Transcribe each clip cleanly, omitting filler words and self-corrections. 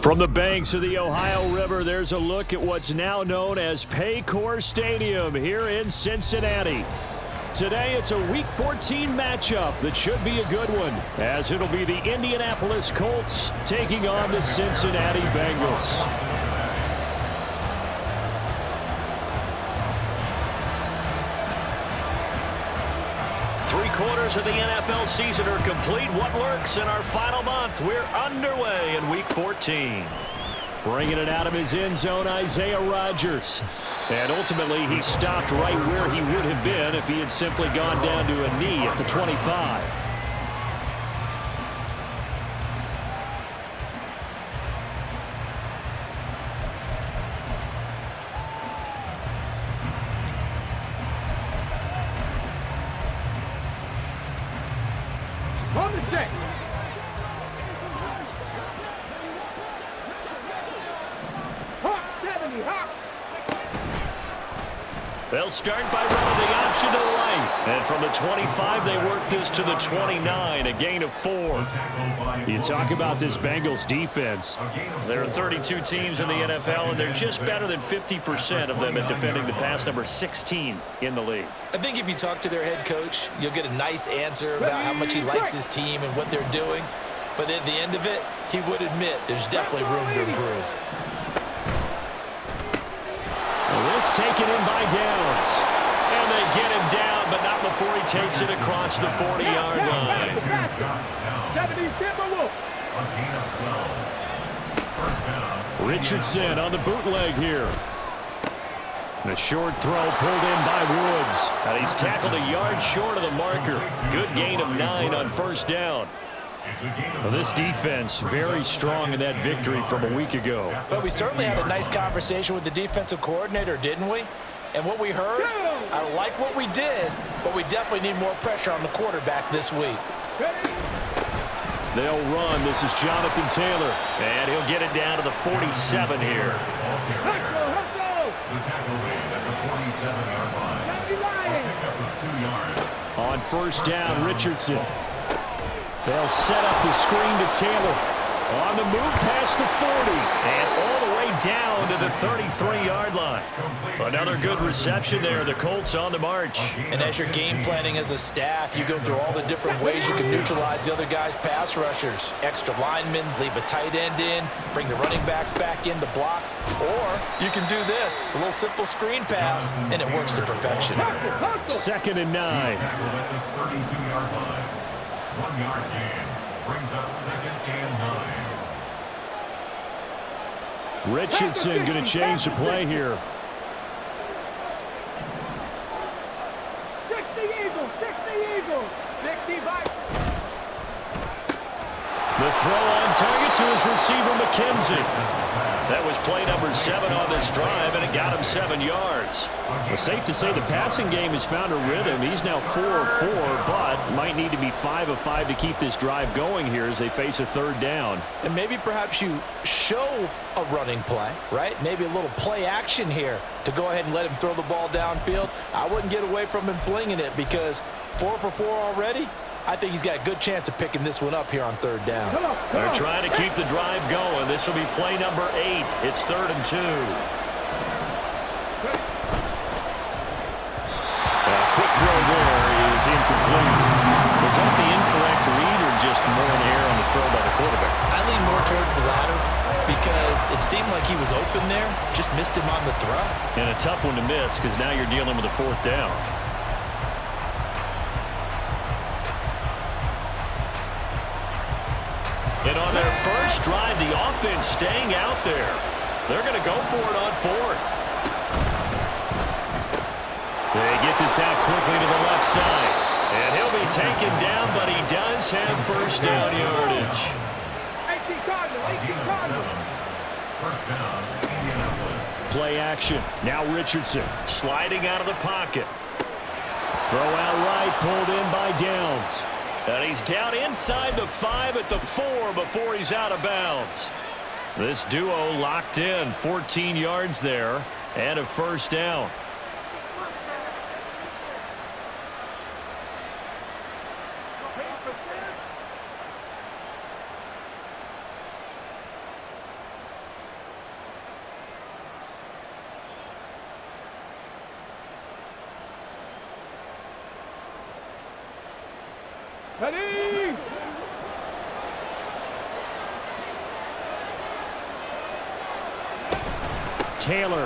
From the banks of the Ohio River, there's a look at what's now known as Paycor Stadium here in Cincinnati. Today, it's a Week 14 matchup that should be a good one, as it'll be the Indianapolis Colts taking on the Cincinnati Bengals. Three-quarters of the NFL season are complete. What lurks in our final month? We're underway in Week 14. Bringing it out of his end zone, Isaiah Rodgers. And ultimately, he stopped right where he would have been if he had simply gone down to a knee at the 25. They'll start by running the option to the right. And from the 25, they work this to the 29, a gain of 4. You talk about this Bengals defense. There are 32 teams in the NFL, and they're just better than 50% of them at defending the pass, number 16 in the league. I think if you talk to their head coach, you'll get a nice answer about how much he likes his team and what they're doing. But at the end of it, he would admit there's definitely room to improve. This taken in by Downs. And they get him down, but not before he takes it across the 40-yard line. Richardson on the bootleg here. And a short throw pulled in by Woods. And he's tackled a yard short of the marker. Good gain of 9 on first down. Well, this defense very strong in that victory from a week ago. But we certainly had a nice conversation with the defensive coordinator, didn't we? And what we heard, I like what we did, but we definitely need more pressure on the quarterback this week. They'll run. This is Jonathan Taylor. And he'll get it down to the 47 here. On first down, Richardson. They'll set up the screen to Taylor. On the move past the 40. And all the way down to the 33-yard line. Another good reception there. The Colts on the march. And as you're game planning as a staff, you go through all the different ways you can neutralize the other guy's pass rushers. Extra linemen, leave a tight end in, bring the running backs back in to block. Or you can do this, a little simple screen pass, and it works to perfection. 2nd and 9. 1-yard gain brings up 2nd and 9. Richardson going to change the play here. 60 Eagles, 60 Vikings. The throw on target to his receiver, McKenzie. That was play number 7 on this drive, and it got him 7 yards. Well, safe to say the passing game has found a rhythm. He's now 4 of 4, but might need to be 5 of 5 to keep this drive going here as they face a 3rd down. And maybe perhaps you show a running play, right? Maybe a little play action here to go ahead and let him throw the ball downfield. I wouldn't get away from him flinging it because 4 for 4 already. I think he's got a good chance of picking this one up here on 3rd down. They're trying to keep the drive going. This will be play number 8. It's 3rd and 2. Quick throw there is incomplete. Was that the incorrect read or just more in the air on the throw by the quarterback? I lean more towards the latter because it seemed like he was open there, just missed him on the throw. And a tough one to miss because now you're dealing with a 4th down. And on their first drive, the offense staying out there. They're going to go for it on 4th. They get this out quickly to the left side. And he'll be taken down, but he does have first down yardage. 18 Cardinal. First down, Indianapolis. Play action. Now Richardson sliding out of the pocket. Throw out right, pulled in by Downs. And he's down inside the 5 at the 4 before he's out of bounds. This duo locked in, 14 yards there, and a first down. Ready? Taylor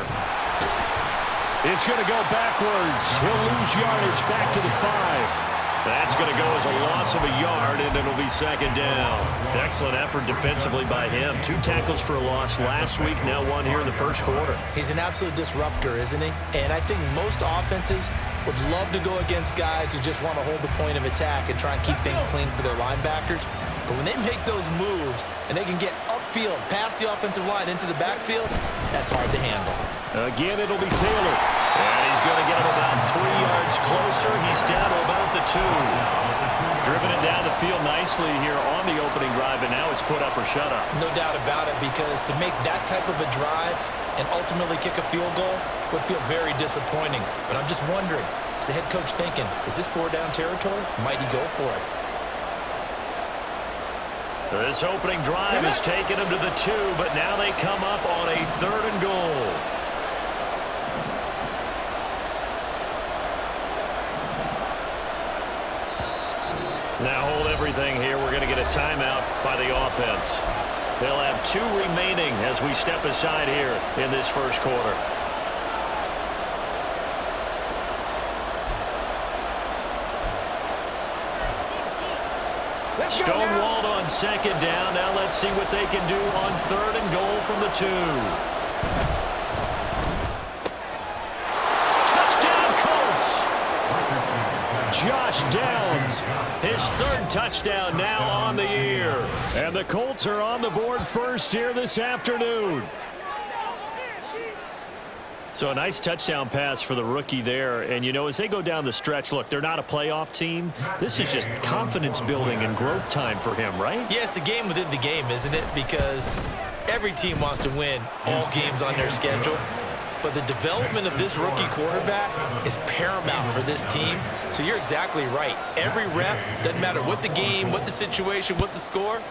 is going to go backwards. He'll lose yardage back to the 5. That's going to go as a loss of a yard, and it'll be second down. Excellent effort defensively by him. 2 tackles for a loss last week, now 1 here in the first quarter. He's an absolute disruptor, isn't he? And I think most offenses would love to go against guys who just want to hold the point of attack and try and keep things clean for their linebackers. But when they make those moves and they can get upfield, past the offensive line into the backfield, that's hard to handle. Again, it'll be Taylor. And he's going to get him about 3 yards closer. He's down to about the 2. Driven it down the field nicely here on the opening drive, and now it's put up or shut up. No doubt about it, because to make that type of a drive and ultimately kick a field goal would feel very disappointing. But I'm just wondering, is the head coach thinking, is this 4-down territory? Might he go for it? This opening drive has taken him to the 2, but now they come up on a 3rd and goal. Now hold everything here. We're going to get a timeout by the offense. They'll have 2 remaining as we step aside here in this first quarter. Stonewalled on second down. Now let's see what they can do on 3rd and goal from the 2. Touchdown, Colts! Josh Downs, his 3rd touchdown now on the year. And the Colts are on the board first here this afternoon. So a nice touchdown pass for the rookie there. And, you know, as they go down the stretch, look, they're not a playoff team. This is just confidence building and growth time for him, right? Yeah, it's a game within the game, isn't it? Because every team wants to win all games on their schedule. But the development of this rookie quarterback is paramount for this team. So you're exactly right. Every rep, doesn't matter what the game, what the situation, what the score,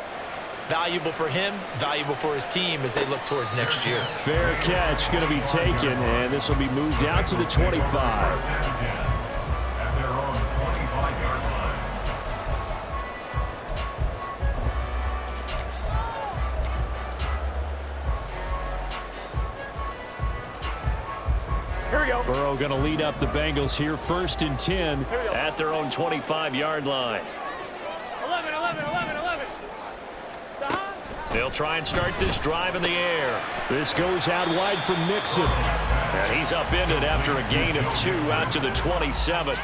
valuable for him, valuable for his team as they look towards next year. Fair catch going to be taken, and this will be moved out to the 25. At their own 25-yard line. Here we go. Burrow going to lead up the Bengals here, 1st and 10 at their own 25-yard line. 11, 11, 11, 11. They'll try and start this drive in the air. This goes out wide for Mixon. And he's upended after a gain of 2 out to the 27.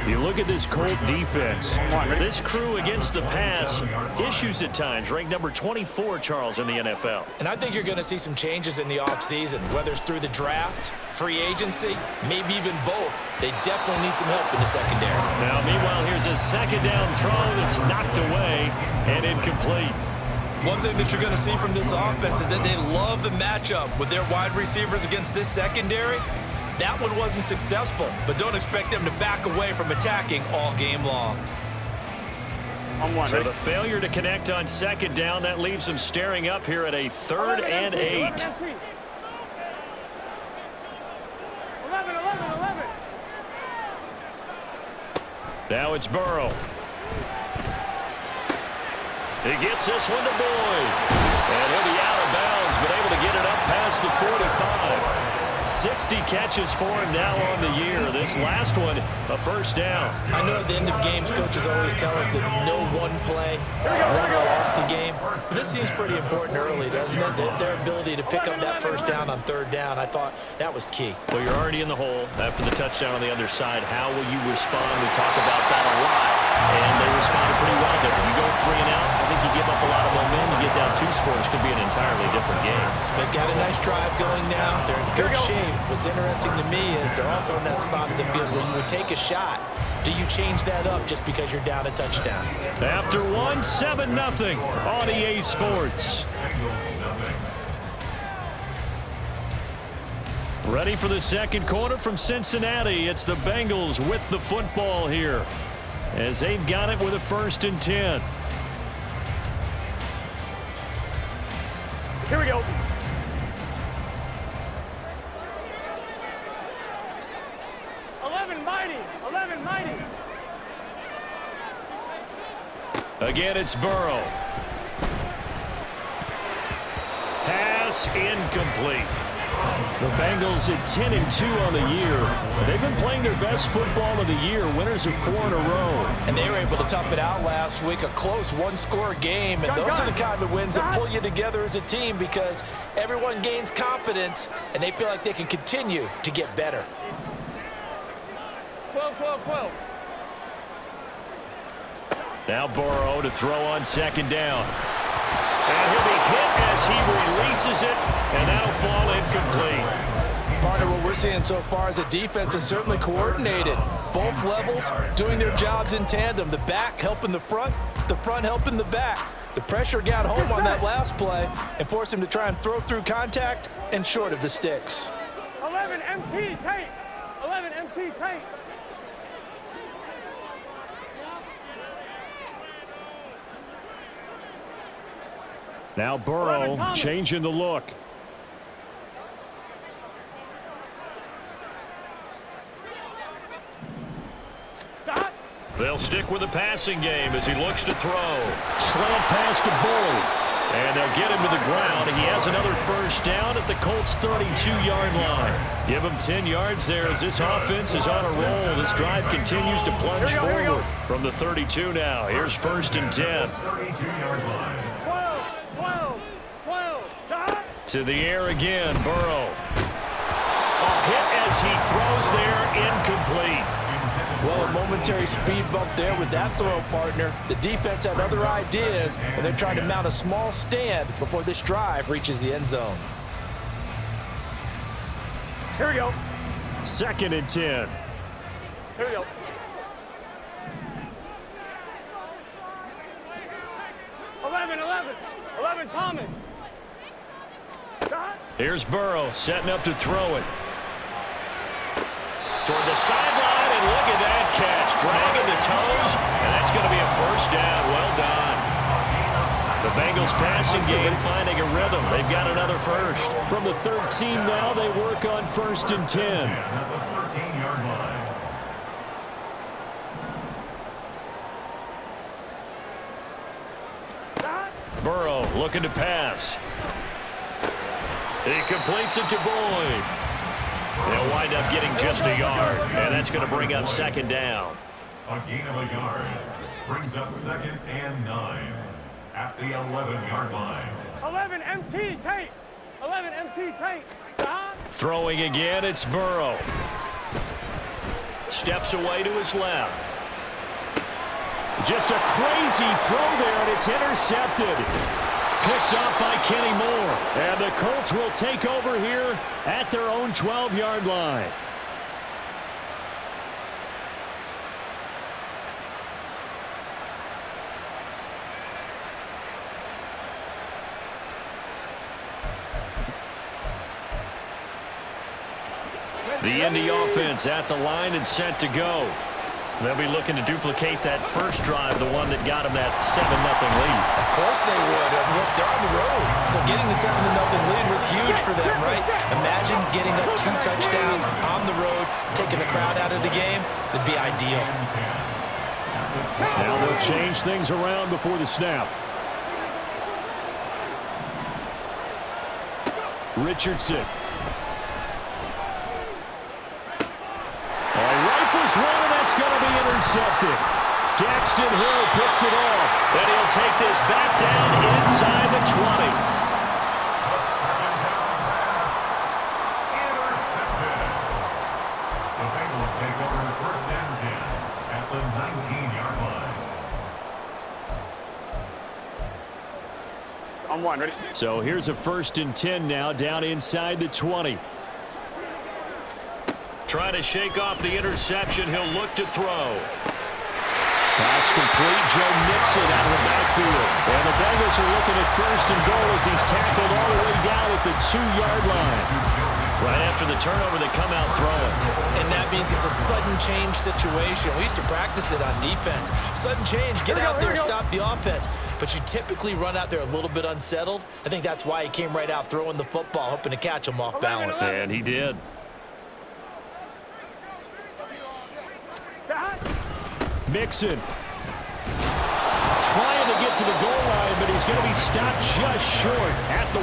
You look at this Colt defense. This crew against the pass, issues at times, ranked number 24, Charles, in the NFL. And I think you're going to see some changes in the offseason, whether it's through the draft, free agency, maybe even both. They definitely need some help in the secondary. Now, meanwhile, here's a 2nd down throw that's knocked away and incomplete. One thing that you're going to see from this offense is that they love the matchup with their wide receivers against this secondary. That one wasn't successful, but don't expect them to back away from attacking all game long. So the failure to connect on 2nd down, that leaves them staring up here at a 3rd and 8. 11, 11, 11. Now it's Burrow. He gets this one to Boyd. And he'll be out of bounds, but able to get it up past the 45. 60 catches for him now on the year. This last one, a 1st down. I know at the end of games, coaches always tell us that no one play won or lost a game. But this seems pretty important early, doesn't it? Their ability to pick up that 1st down on 3rd down, I thought that was key. Well, you're already in the hole after the touchdown on the other side. How will you respond? We talk about that a lot. And they responded pretty well there. You go 3 and out, I think you give up a lot of momentum. You get down 2 scores, could be an entirely different game. So they've got a nice drive going now. They're in good shape. What's interesting to me is they're also in that spot of the field where you would take a shot. Do you change that up just because you're down a touchdown? After 1, 7-0 on EA Sports. Ready for the 2nd quarter from Cincinnati. It's the Bengals with the football here, as they've got it with a 1st and 10. Here we go. 11 mighty. 11 mighty. Again, it's Burrow. Pass incomplete. The Bengals at 10-2 on the year. They've been playing their best football of the year, winners of 4 in a row. And they were able to tough it out last week, a close one-score game. And those are the kind of wins that pull you together as a team because everyone gains confidence and they feel like they can continue to get better. 12. Now Burrow to throw on second down. And he'll be hit as he releases it, and that'll fall incomplete. Partner, what we're seeing so far is the defense is certainly coordinated. Both levels doing their jobs in tandem. The back helping the front helping the back. The pressure got home on that last play and forced him to try and throw through contact and short of the sticks. 11 MT tight. 11 MT tight. Now Burrow changing the look. Stop. They'll stick with the passing game as he looks to throw. Slant pass to Bull. And they'll get him to the ground. He has another first down at the Colts' 32-yard line. Give him 10 yards there as this offense is on a roll. This drive continues to plunge forward from the 32 now. Here's 1st and 10. 32-yard line. 12. Stop. To the air again, Burrow. A hit as he throws there, incomplete. Well, a momentary speed bump there with that throw, partner. The defense had other ideas, and they're trying to mount a small stand before this drive reaches the end zone. Here we go. 2nd and 10. Here we go. Eleven Thomas. Stop. Here's Burrow setting up to throw it. Toward the sideline, and look at that catch. Dragging the toes, and that's going to be a first down. Well done. The Bengals passing game finding a rhythm. They've got another first. From the 13 now, they work on 1st and 10. At the 13-yard line. Stop. Burrow looking to pass. He completes it to Boyd. They'll wind up getting just a yard, and that's going to bring up 2nd down. A gain of a yard brings up 2nd and 9 at the 11-yard line. 11 MT tight. 11 MT tight. Stop. Throwing again, it's Burrow. Steps away to his left. Just a crazy throw there, and it's intercepted. Picked off by Kenny Moore. And the Colts will take over here at their own 12-yard line. The Indy offense at the line and set to go. They'll be looking to duplicate that first drive, the one that got them that 7-0 lead. Of course they would. Look, they're on the road. So getting the 7-0 lead was huge for them, right? Imagine getting up 2 touchdowns on the road, taking the crowd out of the game. It'd be ideal. Now they'll change things around before the snap. Richardson. Rifles one, and that's going to be intercepted. Daxton Hill picks it off. And he'll take this back down inside the 20. Intercepted. The Bengals take over 1st and 10 at the 19-yard line. I'm one. Ready? So here's a 1st and 10 now, down inside the 20. Trying to shake off the interception. He'll look to throw. Pass complete. Joe Mixon out of the backfield. And the Bengals are looking at 1st and goal as he's tackled all the way down at the 2-yard line. Right after the turnover, they come out throwing. And that means it's a sudden change situation. We used to practice it on defense. Sudden change, get out there, stop the offense. But you typically run out there a little bit unsettled. I think that's why he came right out throwing the football, hoping to catch him off balance. And he did. Mixon. Trying to the goal line, but he's going to be stopped just short at the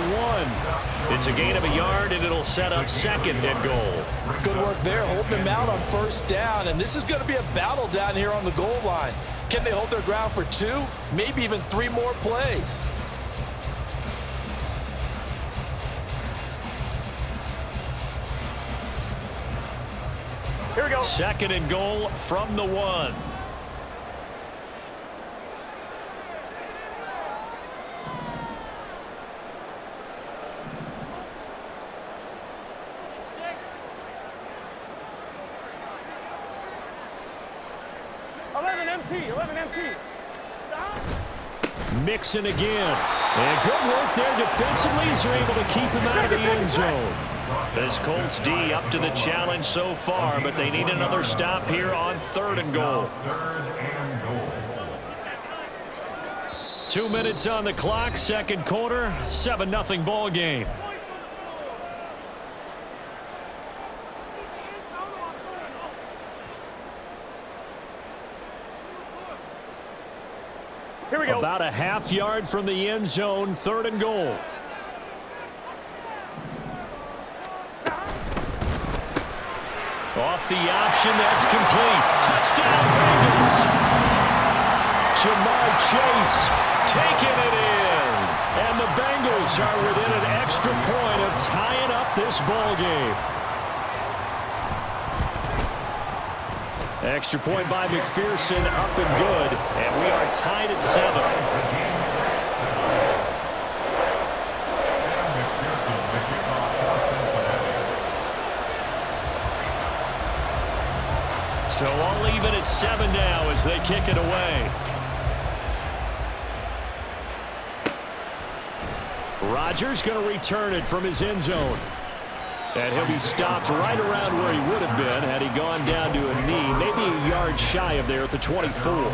1. It's a gain of a yard, and it'll set up second and goal. Good work there, holding him out on first down, and this is going to be a battle down here on the goal line. Can they hold their ground for 2, maybe even 3 more plays? Here we go. Second and goal from the 1. Mixon again. And good work there defensively as they're able to keep him out of the end zone. This Colts D up to the challenge so far, but they need another stop here on 3rd and goal. 2 minutes on the clock, second quarter, 7-0 ball game. Here we go. About a half yard from the end zone, 3rd and goal. Off the option, that's complete. Touchdown, Bengals. Jamar Chase taking it in. And the Bengals are within an extra point of tying up this ball game. Extra point by McPherson, up and good. And we are tied at 7. So all even at 7 now as they kick it away. Rodgers going to return it from his end zone. And he'll be stopped right around where he would have been had he gone down to a knee, maybe a yard shy of there at the 24.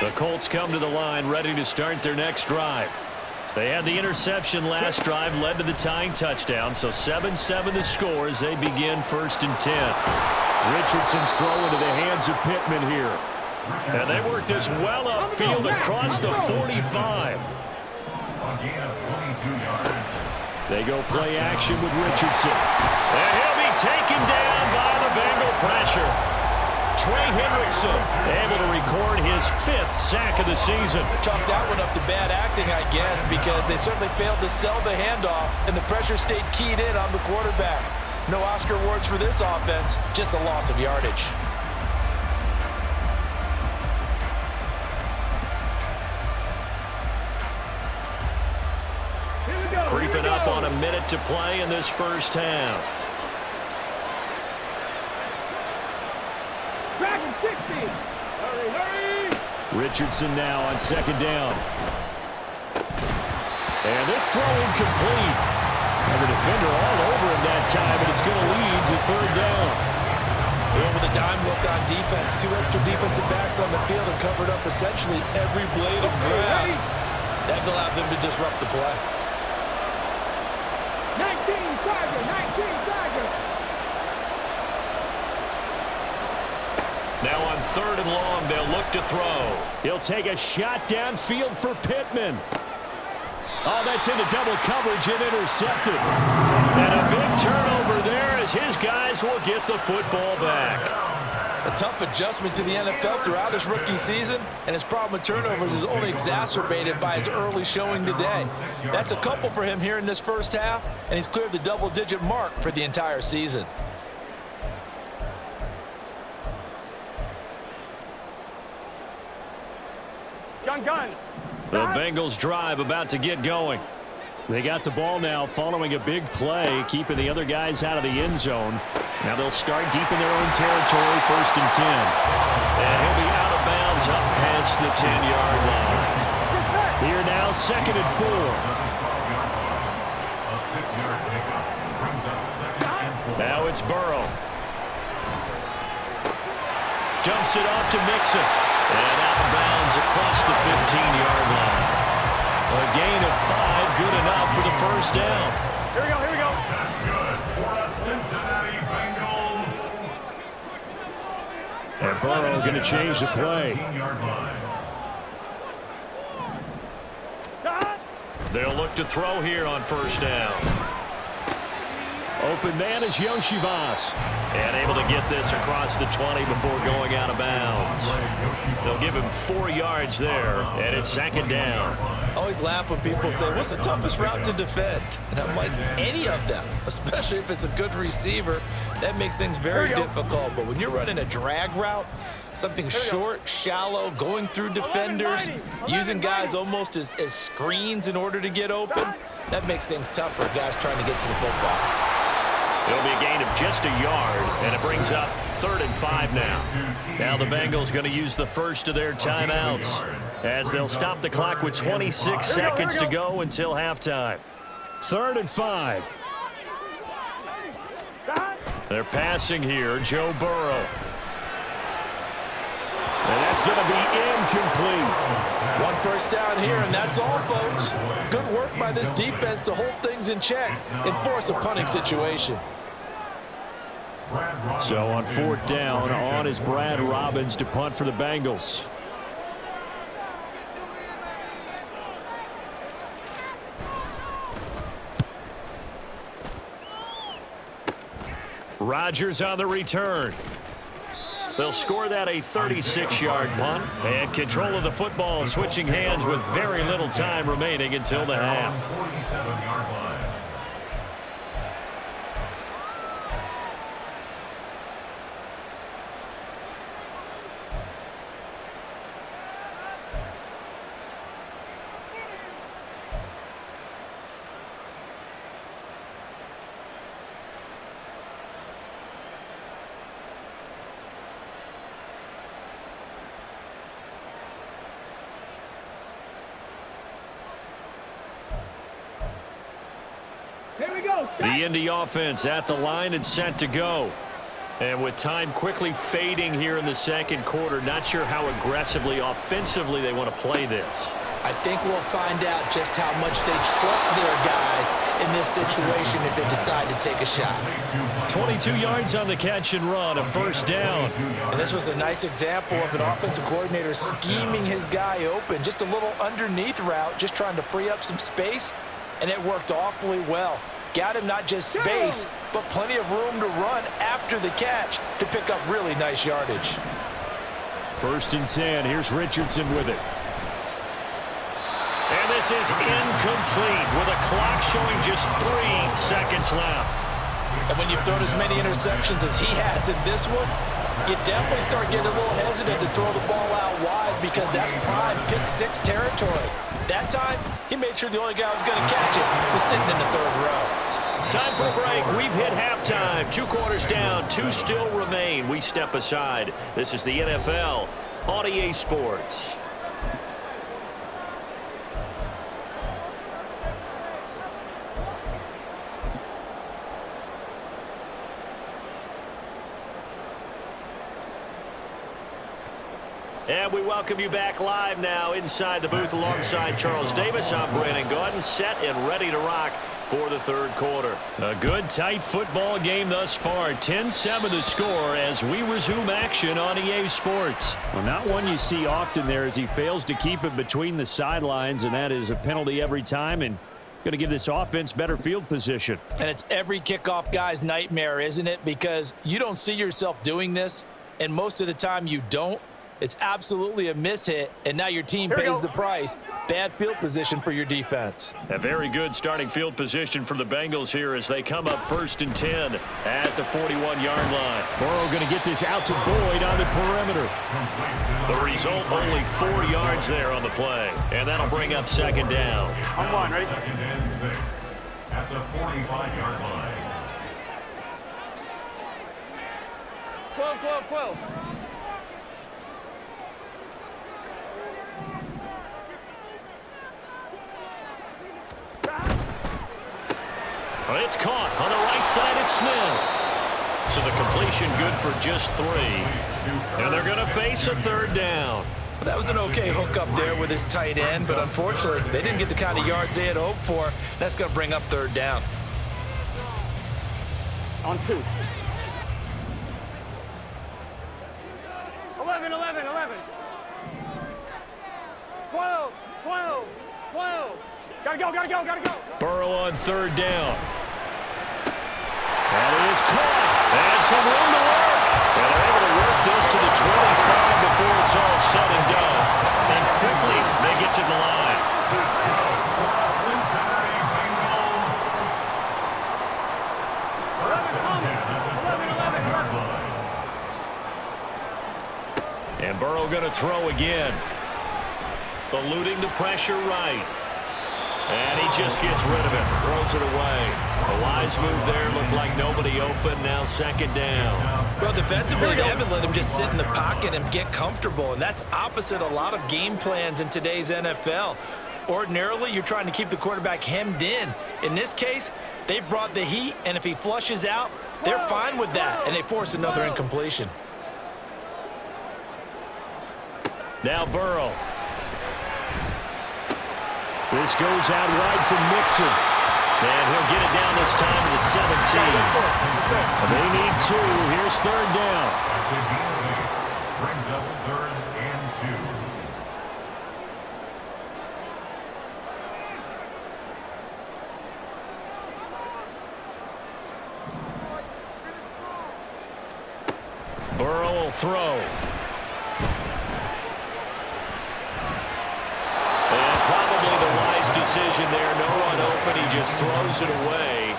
The Colts come to the line ready to start their next drive. They had the interception last drive, led to the tying touchdown, so 7-7 the score as they begin 1st and 10. Richardson's throw into the hands of Pittman here. And they work this well upfield across the 45. They go play action with Richardson. And he'll be taken down by the Bengal pressure. Trey Hendrickson able to record his 5th sack of the season. Chalk that one up to bad acting, I guess, because they certainly failed to sell the handoff, and the pressure stayed keyed in on the quarterback. No Oscar awards for this offense, just a loss of yardage. Creeping up on a minute to play in this first half. Richardson now on 2nd down. And this throw incomplete. And the defender all over him that time, but it's going to lead to 3rd down. And with a dime looked on defense, 2 extra defensive backs on the field and covered up essentially every blade of grass. That allowed them to disrupt the play. 19 Tiger. Now on 3rd and long, they'll look to throw. He'll take a shot downfield for Pittman. Oh, that's into double coverage and intercepted. And a big turnover there as his guys will get the football back. A tough adjustment to the NFL throughout his rookie season, and his problem with turnovers is only exacerbated by his early showing today. That's a couple for him here in this first half, and he's cleared the double-digit mark for the entire season. Gun. The Bengals drive about to get going. They got the ball now following a big play, keeping the other guys out of the end zone. Now they'll start deep in their own territory, 1st and 10. And he'll be out of bounds up past the 10-yard line. Here now, 2nd and 4. A 6-yard pickup brings up 2nd and 4. Now it's Burrow. Dumps it off to Mixon. And out of bounds across the 15-yard line. A gain of 5, good enough for the 1st down. Here we go. That's good for the Cincinnati Bengals. Burrow going to change the play. 13-yard line. They'll look to throw here on first down. Open man is Yoshivas. And able to get this across the 20 before going out of bounds. They'll give him 4 yards there, and it's second down. I always laugh when people say, what's the toughest route to defend? And I'm like, any of them, especially if it's a good receiver. That makes things very difficult. But when you're running a drag route, something short, shallow, going through defenders, using guys almost as screens in order to get open, that makes things tough for guys trying to get to the football. It'll be a gain of just a yard, and it brings up 3rd and 5 now. Now the Bengals going to use the first of their timeouts as they'll stop the clock with 26 seconds to go until halftime. 3rd and 5. They're passing here, Joe Burrow. And that's going to be incomplete. 1 first down here, and that's all, folks. Good work by this defense to hold things in check and force a punting situation. So on 4th down, on is Brad Robbins to punt for the Bengals. Rodgers on the return. They'll score that a 36-yard punt, and control of the football switching hands with very little time remaining until the half. 47-yard line. The Indy offense at the line and set to go. And with time quickly fading here in the second quarter, not sure how aggressively, offensively they want to play this. I think we'll find out just how much they trust their guys in this situation if they decide to take a shot. 22 yards on the catch and run, a first down. And this was a nice example of an offensive coordinator scheming his guy open. Just a little underneath route, just trying to free up some space, and it worked awfully well. Got him not just space, but plenty of room to run after the catch to pick up really nice yardage. 1st and 10. Here's Richardson with it. And this is incomplete with a clock showing just 3 seconds left. And when you've thrown as many interceptions as he has in this one, you definitely start getting a little hesitant to throw the ball out wide because that's prime pick 6 territory. That time, he made sure the only guy who was going to catch it was sitting in the 3rd row. Time for a break. We've hit halftime. 2 quarters down. 2 still remain. We step aside. This is the NFL on EA Sports. And we welcome you back live now inside the booth alongside Charles Davis. I'm Brandon Gaudin, set and ready to rock for the 3rd quarter. A good, tight football game thus far. 10-7 the score as we resume action on EA Sports. Well, not one you see often there as he fails to keep it between the sidelines, and that is a penalty every time, and going to give this offense better field position. And it's every kickoff guy's nightmare, isn't it? Because you don't see yourself doing this, and most of the time you don't. It's absolutely a mishit, and now your team pays the price. Bad field position for your defense. A very good starting field position for the Bengals here as they come up 1st and 10 at the 41-yard line. Burrow going to get this out to Boyd on the perimeter. The result, only 4 yards there on the play, and that'll bring up 2nd down. I'm on, ready? 2nd and 6 at the 45-yard line. 12. Well, it's caught on the right side at Smith. So the completion good for just 3. And they're going to face a 3rd down. That was an okay hook up there with his tight end, but unfortunately, they didn't get the kind of yards they had hoped for. That's going to bring up 3rd down. On 2. 11, 11, 11. 12, 12, 12. Gotta go, gotta go, gotta go. Burrow on third down. That is caught. And some room to work. And they're able to work this to the 25 before it's all said and done. And quickly, they get to the line. Cincinnati Bengals. First and 10 at the 25-yard line. And Burrow going to throw again. Eluding the pressure right. And he just gets rid of it. Throws it away. A wise move there. Looked like nobody open. Now second down. Well, defensively, they haven't let him just sit in the pocket and get comfortable, and that's opposite a lot of game plans in today's NFL. Ordinarily, you're trying to keep the quarterback hemmed in. In this case, they brought the heat, and if he flushes out, they're fine with that, and they force another incompletion. Now Burrow. This goes out wide for Mixon. And he'll get it down this time to the 17. They need 2. Here's third down. As they gain the lead, brings up 3rd and 2. Burrow will throw. Decision there, no one open, he just throws it away,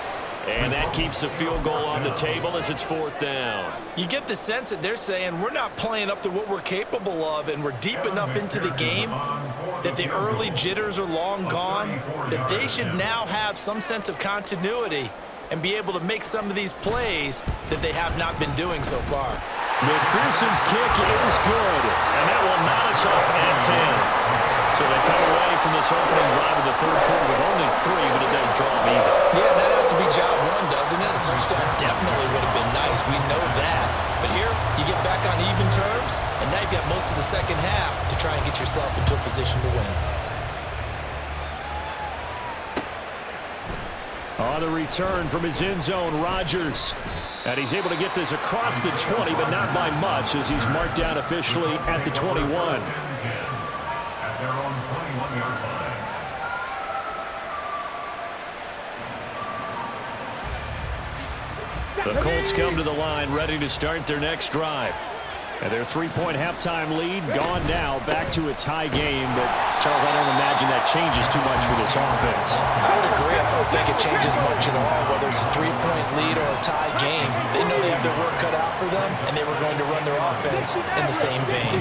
and that keeps the field goal on the table as it's 4th down. You get the sense that they're saying we're not playing up to what we're capable of, and we're deep enough into the game that the early jitters are long gone, that they should now have some sense of continuity and be able to make some of these plays that they have not been doing so far. McPherson's kick is good, and that will knot us up at 10. So they come away from this opening drive of the 3rd quarter with only 3, but it does draw them even. Yeah, that has to be job 1, doesn't it? A touchdown definitely would have been nice. We know that. But here, you get back on even terms, and now you've got most of the second half to try and get yourself into a position to win. On the return from his end zone, Rodgers. And he's able to get this across the 20, but not by much, as he's marked down officially at the 21. Their own 21-yard line. The Colts come to the line ready to start their next drive. And their 3-point halftime lead gone now, back to a tie game. But, Charles, I don't imagine that changes too much for this offense. I would agree. I don't think it changes much at all, whether it's a 3-point lead or a tie game. They know they have their work cut out for them, and they were going to run their offense in the same vein.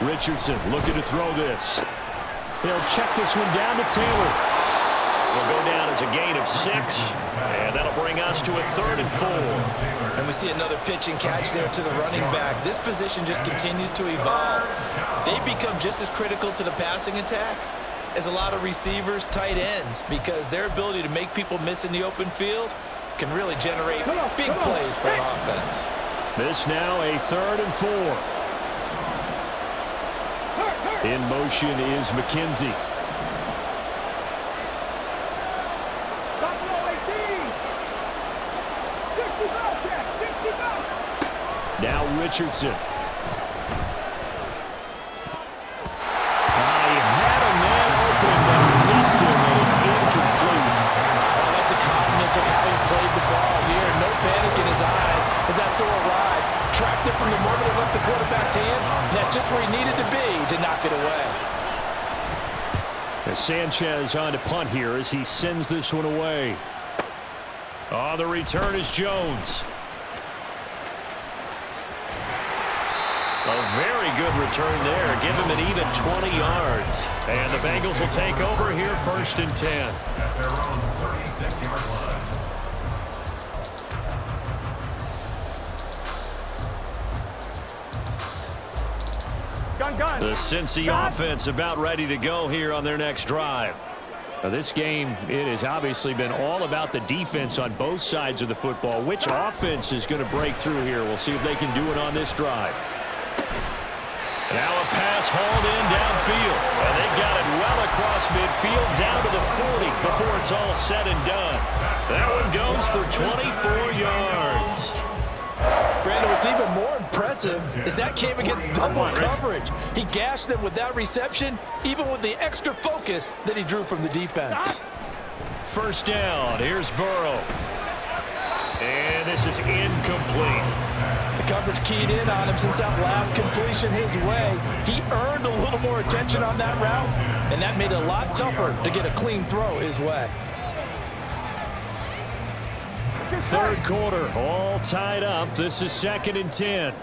Richardson looking to throw this. They'll check this one down to Taylor. Will go down as a gain of 6, and that'll bring us to a 3rd and 4. And we see another pitch and catch there to the running back. This position just continues to evolve. They become just as critical to the passing attack as a lot of receivers, tight ends, because their ability to make people miss in the open field can really generate big plays for an offense. This now a 3rd and 4. In motion is McKenzie. Now Richardson. He had a man open, but he missed him, and it's incomplete. I like the confidence of how he played the ball here. No panic in his eyes as that throw arrived. Tracked it from the moment it left the quarterback's hand, and that's just where he needed to be to knock it away. As Sanchez on to punt here as he sends this one away. On the return is Jones. A very good return there. Give him an even 20 yards. And the Bengals will take over here 1st and 10. At their own 36-yard line. The Cincy offense about ready to go here on their next drive. Now this game, it has obviously been all about the defense on both sides of the football. Which offense is going to break through here? We'll see if they can do it on this drive. Now a pass hauled in downfield. And they've got it well across midfield down to the 40 before it's all said and done. That one goes for 24 yards. Brandon, what's even more impressive is that came against double coverage. He gashed them with that reception, even with the extra focus that he drew from the defense. First down, here's Burrow. And this is incomplete. The coverage keyed in on him since that last completion his way. He earned a little more attention on that route, and that made it a lot tougher to get a clean throw his way. Third quarter, all tied up. This is 2nd and 10.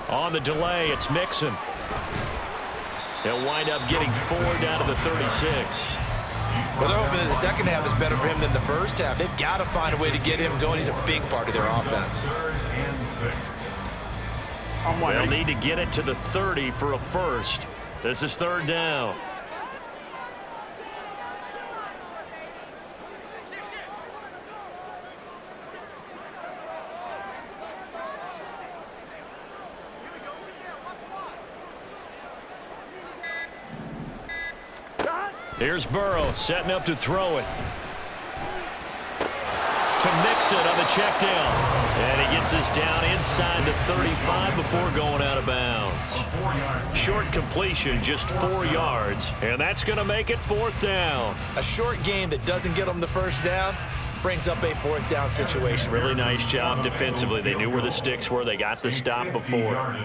On the delay, it's Mixon. They'll wind up getting 4 down to the 36. Well, they're hoping that the second half is better for him than the first half. They've got to find a way to get him going. He's a big part of their offense. 3rd and 6. They'll need to get it to the 30 for a first. This is 3rd down. Here's Burrow setting up to throw it. To Mixon on the check down. And he gets this down inside the 35 before going out of bounds. Short completion, just 4 yards. And that's going to make it 4th down. A short game that doesn't get them the first down brings up a 4th down situation. Really nice job defensively. They knew where the sticks were. They got the stop before.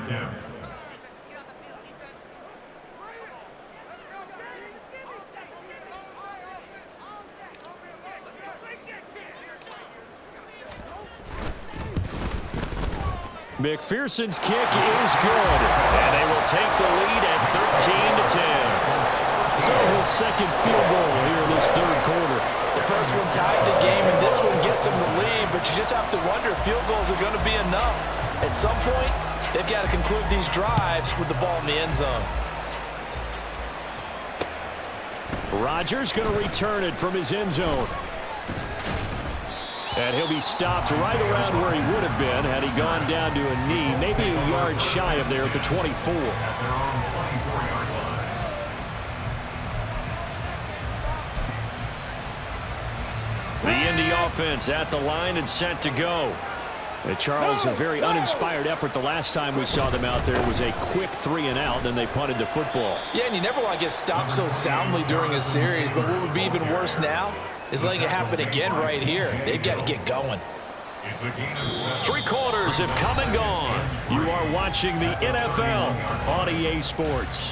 McPherson's kick is good, and they will take the lead at 13-10. So his second field goal here in this 3rd quarter. The first one tied the game, and this one gets him the lead, but you just have to wonder if field goals are going to be enough. At some point, they've got to conclude these drives with the ball in the end zone. Rodgers going to return it from his end zone. And he'll be stopped right around where he would have been had he gone down to a knee, maybe a yard shy of there at the 24. The Indy offense at the line and set to go. And Charles, a very uninspired effort the last time we saw them out there was a quick 3-and-out, then they punted the football. Yeah, and you never want to get stopped so soundly during a series, but what would be even worse now is letting it happen again right here. They've got to get going. 3 quarters have come and gone. You are watching the NFL on EA Sports.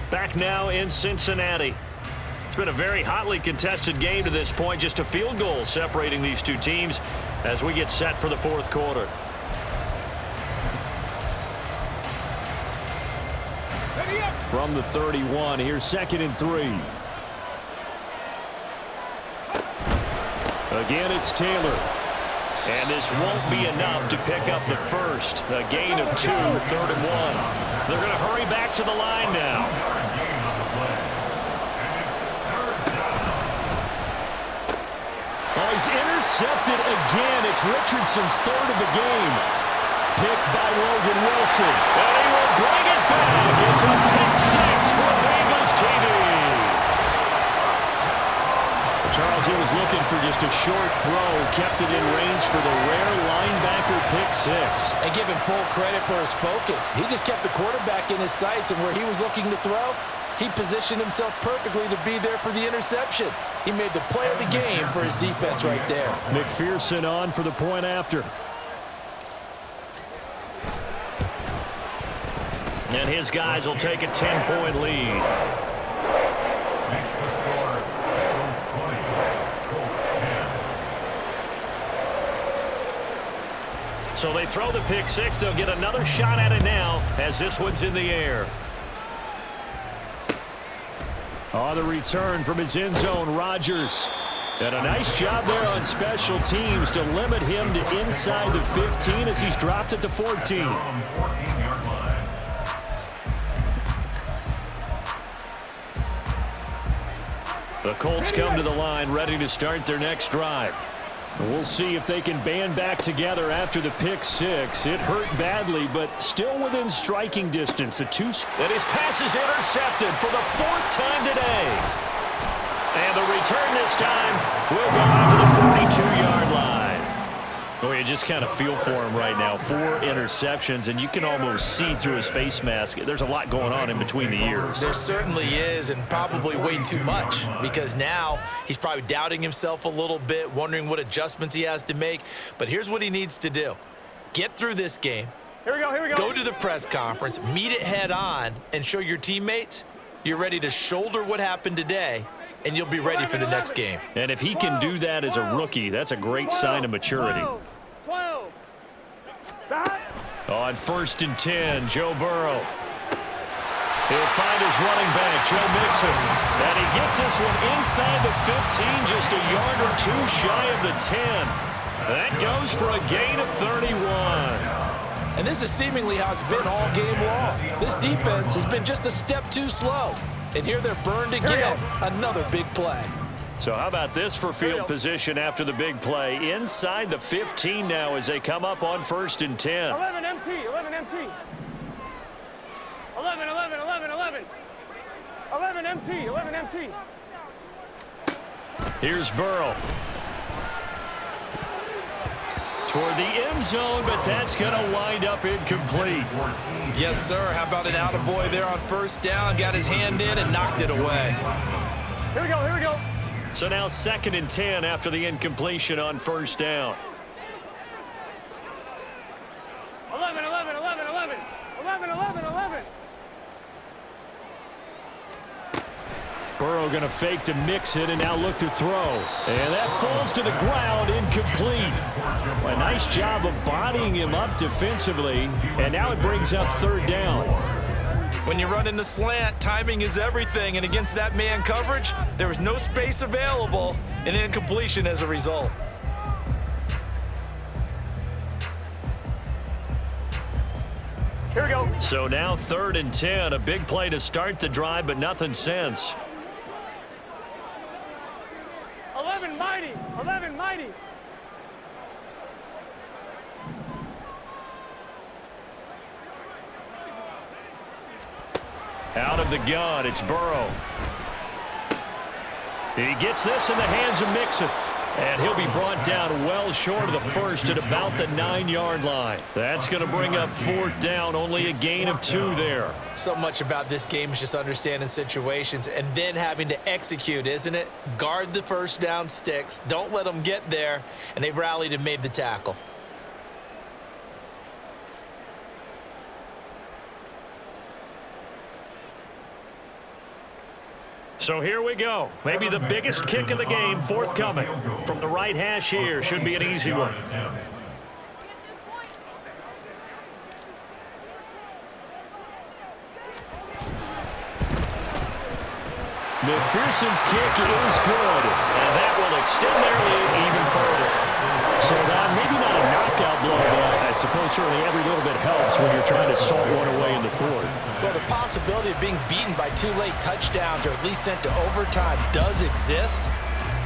Back now in Cincinnati. It's been a very hotly contested game to this point. Just a field goal separating these two teams as we get set for the 4th quarter. From the 31, here's 2nd and 3. Again, it's Taylor. And this won't be enough to pick up the first. A gain of 2, 3rd and 1. They're going to hurry back to the line now. Oh, he's intercepted again. It's Richardson's 3rd of the game. Picked by Logan Wilson. And he will bring it back. It's a pick 6 for Bengals TV. Charles, he was looking for just a short throw, kept it in range for the rare linebacker pick 6. And give him full credit for his focus. He just kept the quarterback in his sights, and where he was looking to throw, he positioned himself perfectly to be there for the interception. He made the play of the game for his defense right there. McPherson on for the point after. And his guys will take a 10-point lead. Makes the score, Bengals 20, Colts 10. So they throw the pick 6. They'll get another shot at it now as this one's in the air. On the return from his end zone, Rodgers. And a nice job there on special teams to limit him to inside the 15 as he's dropped at the 14. On the 14-yard line. The Colts come to the line ready to start their next drive. We'll see if they can band back together after the pick six. It hurt badly, but still within striking distance. And his pass is intercepted for the 4th time today. And the return this time will go out to the 42-yard line. Oh, you just kind of feel for him right now. 4 interceptions, and you can almost see through his face mask. There's a lot going on in between the ears. There certainly is, and probably way too much, because now he's probably doubting himself a little bit, wondering what adjustments he has to make. But here's what he needs to do. Get through this game. Here we go, here we go. Go to the press conference, meet it head on, and show your teammates you're ready to shoulder what happened today, and you'll be ready for the next game. And if he can do that as a rookie, that's a great sign of maturity. 12. On 1st and 10, Joe Burrow. He'll find his running back, Joe Mixon. And he gets this one inside the 15, just a yard or 2 shy of the 10. That goes for a gain of 31. And this is seemingly how it's been all game long. This defense has been just a step too slow. And here they're burned again. Another big play. So how about this for field position after the big play? Inside the 15 now as they come up on 1st and 10. 11 MT, 11 MT. 11, 11, 11, 11. 11 MT, 11 MT. Here's Burrow. Toward the end zone, but that's going to wind up incomplete. Yes, sir. How about an attaboy there on 1st down? Got his hand in and knocked it away. Here we go, here we go. So now 2nd and 10 after the incompletion on 1st down. 11, 11, 11, 11. 11, 11, 11. Burrow going to fake to mix it and now look to throw. And that falls to the ground, incomplete. A nice job of bodying him up defensively. And now it brings up 3rd down. When you run in the slant, timing is everything. And against that man coverage, there was no space available, and incompletion as a result. Here we go. So now 3rd and 10. A big play to start the drive, but nothing since. 11 mighty, 11 mighty. Out of the gun, it's Burrow. He gets this in the hands of Mixon. And he'll be brought down well short of the 1st at about the 9-yard line. That's going to bring up 4th down, only a gain of 2 there. So much about this game is just understanding situations and then having to execute, isn't it? Guard the 1st down sticks. Don't let them get there. And they rallied and made the tackle. So here we go. Maybe the biggest kick of the game forthcoming. From the right hash here. Should be an easy one. McPherson's kick is good. And that will extend their lead even further. So maybe not a knockout blow, but I suppose certainly every little bit helps when you're trying to salt one away in the 4th. Well, the possibility of being beaten by 2 late touchdowns or at least sent to overtime does exist.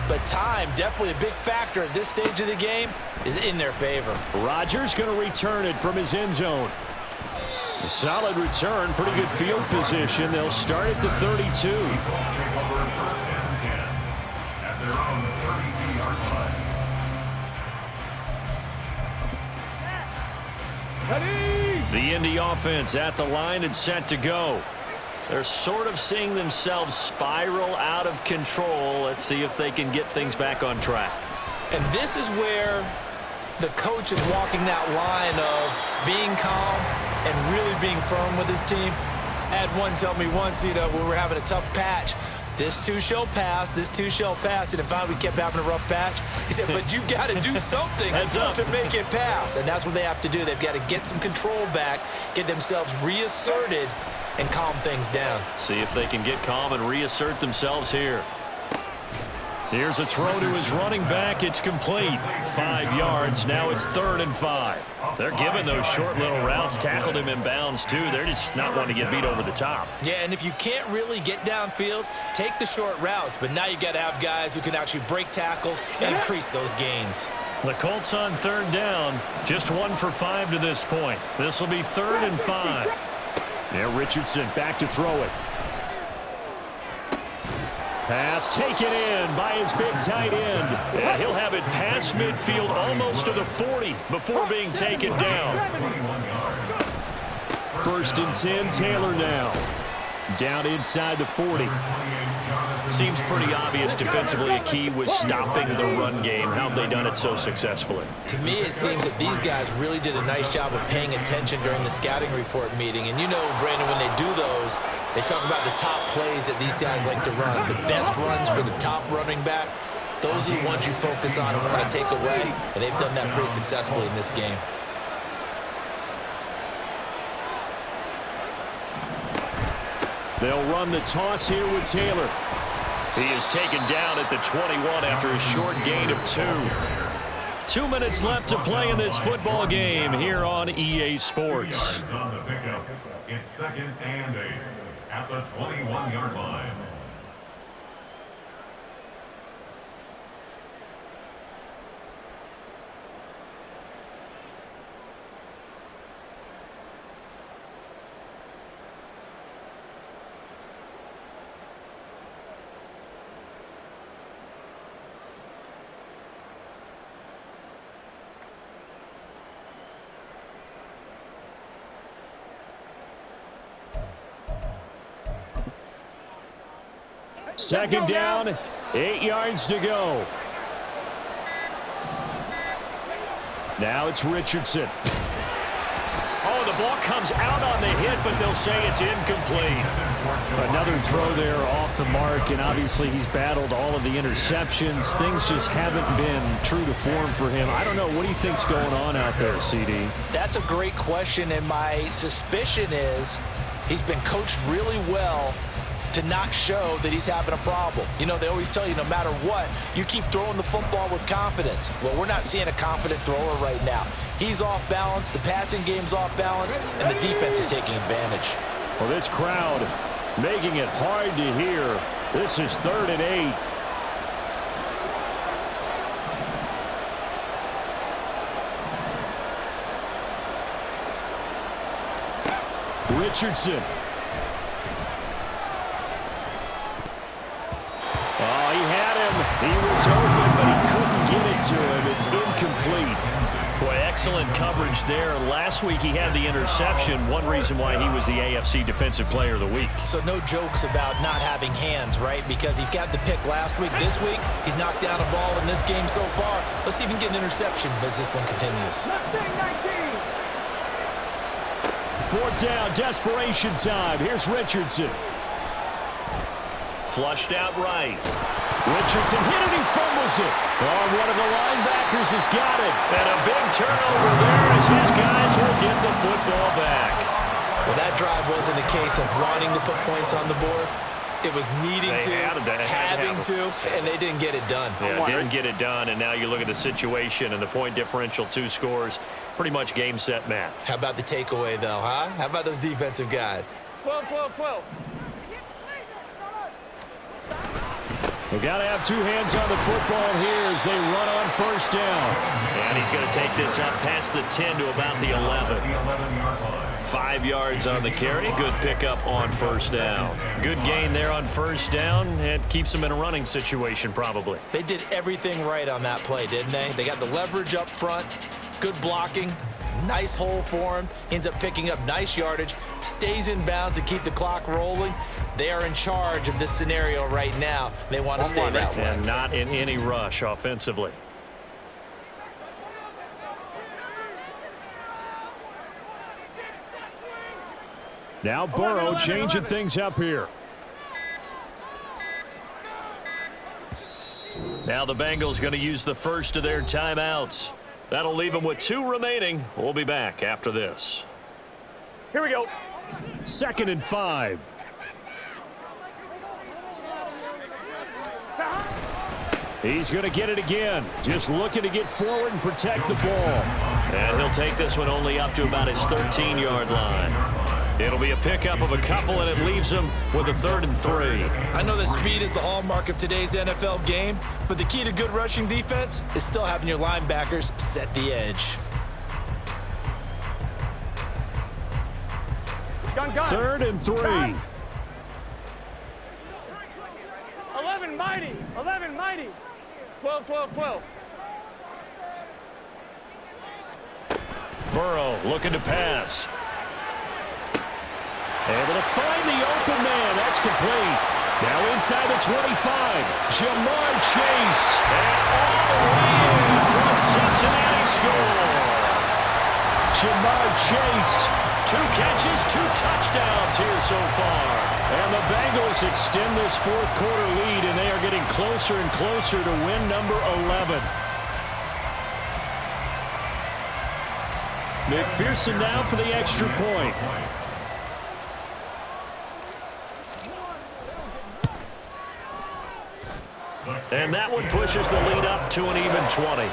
But time, definitely a big factor at this stage of the game, is in their favor. Rodgers going to return it from his end zone. A solid return, pretty good field position. They'll start at the 32. At their own 32-yard line. The Indy offense at the line and set to go. They're sort of seeing themselves spiral out of control. Let's see if they can get things back on track. And this is where the coach is walking that line of being calm and really being firm with his team. I had one tell me once, when we were having a tough patch, this too shall pass, this too shall pass. And finally we kept having a rough patch. He said, but you got to do something to make it pass. And that's what they have to do. They've got to get some control back, get themselves reasserted, and calm things down. See if they can get calm and reassert themselves here. Here's a throw to his running back. It's complete. 5 yards. Now it's 3rd and 5. They're giving those short little routes. Tackled him in bounds, too. They're just not wanting to get beat over the top. Yeah, and if you can't really get downfield, take the short routes. But now you got to have guys who can actually break tackles and increase those gains. The Colts on 3rd down. Just 1 for 5 to this point. This will be 3rd and 5. Now Richardson back to throw it. Pass taken in by his big tight end. And he'll have it past midfield almost to the 40 before being taken down. 1st and 10, Taylor now. Down inside the 40. Seems pretty obvious defensively a key was stopping the run game. How have they done it so successfully? To me, it seems that these guys really did a nice job of paying attention during the scouting report meeting. And you know, Brandon, when they do those, they talk about the top plays that these guys like to run. The best runs for the top running back, those are the ones you focus on and want to take away. And they've done that pretty successfully in this game. They'll run the toss here with Taylor. He is taken down at the 21 after a short gain of 2. 2 minutes left to play in this football game here on EA Sports. On the pickup. It's 2nd and 8 at the 21-yard line. Second down, 8 yards to go. Now it's Richardson. Oh, the ball comes out on the hit, but they'll say it's incomplete. Another throw there off the mark, and obviously he's battled all of the interceptions. Things just haven't been true to form for him. I don't know. What do you think's going on out there, CD? That's a great question, and my suspicion is he's been coached really well to not show that he's having a problem. You know, they always tell you no matter what, you keep throwing the football with confidence. Well, we're not seeing a confident thrower right now. He's off balance, the passing game's off balance, and the defense is taking advantage. Well, this crowd making it hard to hear. This is 3rd and 8. Richardson. Oh, he had him. He was open, but he couldn't get it to him. It's incomplete. Boy, excellent coverage there. Last week he had the interception. One reason why he was the AFC Defensive Player of the Week. So no jokes about not having hands, right? Because he got the pick last week. This week, he's knocked down a ball in this game so far. Let's see if he can get an interception as this one continues. 4th down, desperation time. Here's Richardson. Flushed out right. Richardson hit it, he fumbles it. Oh, one of the linebackers has got it. And a big turnover there as his guys will get the football back. Well, that drive wasn't a case of wanting to put points on the board. It was needing to, having to, and they didn't get it done. Yeah, didn't get it done, and now you look at the situation and the point differential, 2 scores, pretty much game, set, match. How about the takeaway, though, huh? How about those defensive guys? 12. We've got to have 2 hands on the football here as they run on 1st down. And he's going to take this up past the 10 to about the 11. 5 yards on the carry. Good pickup on 1st down. Good gain there on 1st down. It keeps them in a running situation probably. They did everything right on that play, didn't they? They got the leverage up front, good blocking, nice hole for him. Ends up picking up nice yardage, stays in bounds to keep the clock rolling. They are in charge of this scenario right now. They want to stay that way. And not in any rush offensively. Now Burrow changing things up here. Now the Bengals going to use the first of their timeouts. That'll leave them with 2 remaining. We'll be back after this. Here we go. 2nd and 5. He's going to get it again. Just looking to get forward and protect the ball. And he'll take this one only up to about his 13-yard line. It'll be a pickup of a couple, and it leaves him with a 3rd and 3. I know that speed is the hallmark of today's NFL game, but the key to good rushing defense is still having your linebackers set the edge. Gun. 3rd and 3. 11 mighty. 11 mighty. 12. Burrow looking to pass. Able to find the open man. That's complete. Now inside the 25. Jamar Chase. And all the way in for a Cincinnati score. Jamar Chase. 2 catches, 2 touchdowns here so far. And the Bengals extend this 4th quarter lead, and they are getting closer and closer to win number 11. McPherson now for the extra point. And that one pushes the lead up to an even 20.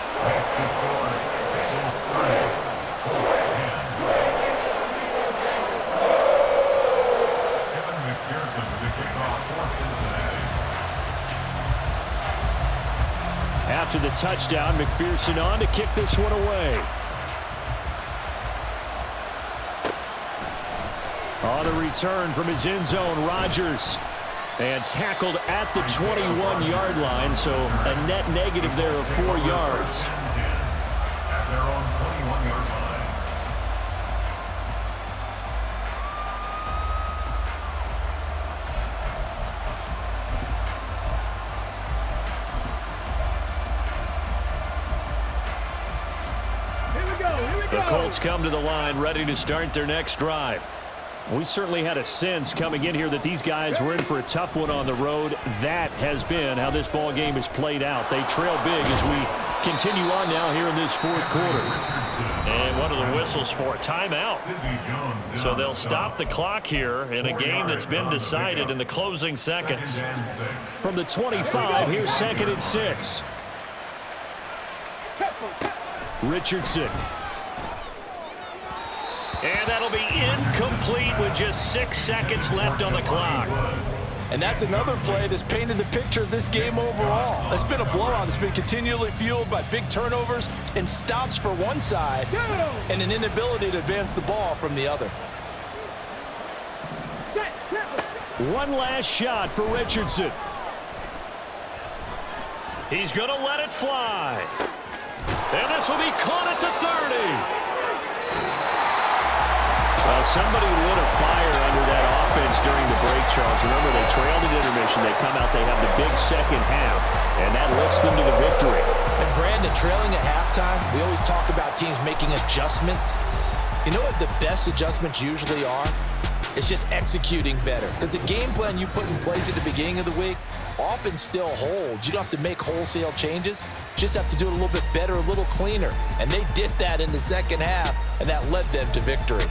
After the touchdown, McPherson on to kick this one away. On the return from his end zone, Rodgers. And tackled at the 21-yard line, so a net negative there of 4 yards. At their own 21-yard line. Here we go. The Colts come to the line ready to start their next drive. We certainly had a sense coming in here that these guys were in for a tough one on the road. That has been how this ball game has played out. They trail big as we continue on now here in this 4th quarter. And one of the whistles for a timeout. So they'll stop the clock here in a game that's been decided in the closing seconds. From the 25, here's 2nd and 6. Richardson. And that'll be incomplete with just 6 seconds left on the clock. And that's another play that's painted the picture of this game overall. It's been a blowout. It's been continually fueled by big turnovers and stops for one side and an inability to advance the ball from the other. One last shot for Richardson. He's going to let it fly. And this will be caught at the 30. Well, somebody lit a fire under that offense during the break, Charles. Remember, they trailed at intermission. They come out, they have the big second half, and that lifts them to the victory. And Brandon, trailing at halftime, we always talk about teams making adjustments. You know what the best adjustments usually are? It's just executing better. Because the game plan you put in place at the beginning of the week often still holds. You don't have to make wholesale changes. You just have to do it a little bit better, a little cleaner. And they did that in the second half, and that led them to victory.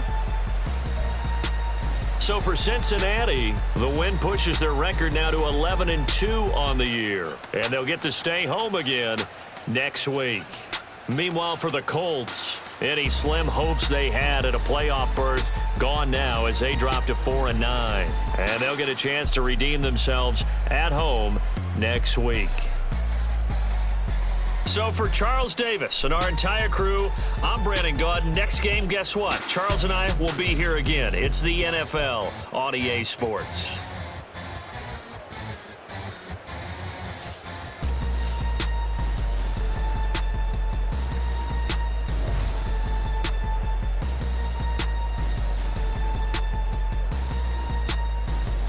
So for Cincinnati, the win pushes their record now to 11-2 on the year. And they'll get to stay home again next week. Meanwhile, for the Colts, any slim hopes they had at a playoff berth gone now as they drop to 4-9. And they'll get a chance to redeem themselves at home next week. So for Charles Davis and our entire crew, I'm Brandon Gaudin. Next game, guess what? Charles and I will be here again. It's the NFL on EA Sports.